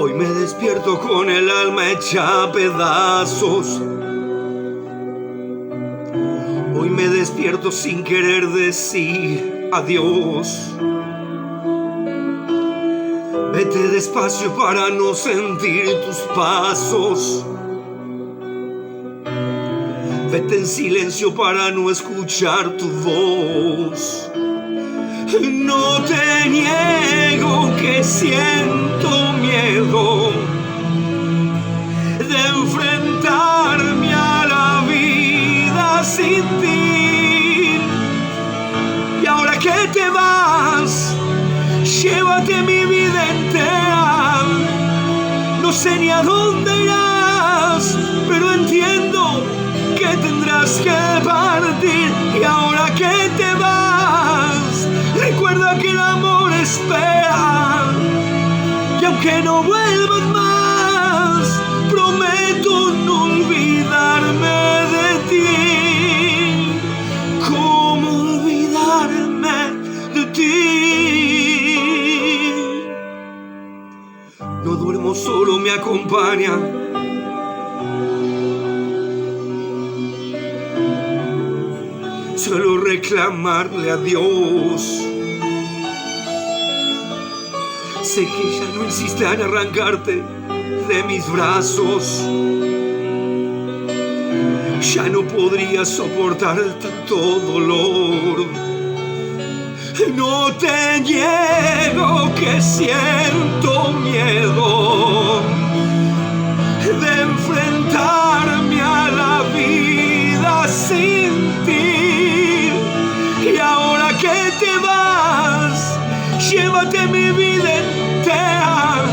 Hoy me despierto con el alma hecha a pedazos. Hoy me despierto sin querer decir adiós. Vete despacio para no sentir tus pasos. Vete en silencio para no escuchar tu voz. No te niego que siento miedo de enfrentarme a la vida sin ti. Y ahora que te vas, llévate mi vida entera. No sé ni a dónde irás, pero entiendo que tendrás que partir. Y ahora que te vas, recuerda que el amor espera. Y aunque no vuelvas más, prometo no olvidarme de ti. ¿Cómo olvidarme de ti? No duermo solo, me acompaña solo reclamarle a Dios. Sé que ya no insiste en arrancarte de mis brazos. Ya no podría soportar tanto dolor. No te niego que siento miedo de enfrentarme a la vida sin ti. Y ahora que te vas, llévate mi vida entera.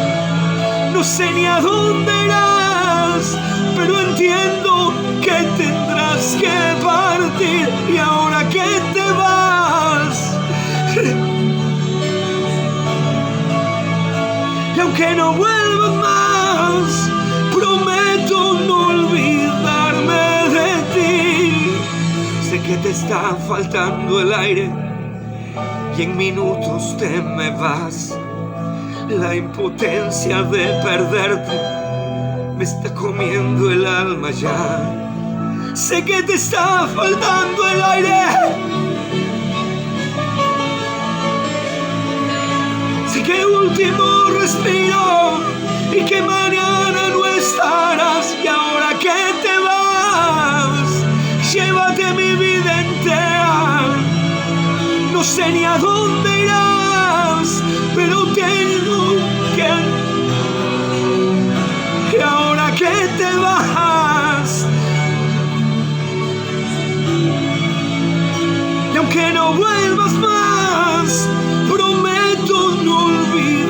No sé ni a dónde irás, pero entiendo que tendrás que partir. Y ahora que te vas, y aunque no vuelvas más, prometo no olvidarme de ti. Sé que te está faltando el aire y en minutos te me vas. La impotencia de perderte me está comiendo el alma ya. Sé que te está faltando el aire. Sé que último respiro y que mañana no estarás. Y ahora que te vas, llévate mi vida entera. No sé ni a dónde irás, pero tengo que. Y ahora que te vas, y aunque no vuelvas más, prometo no olvidar.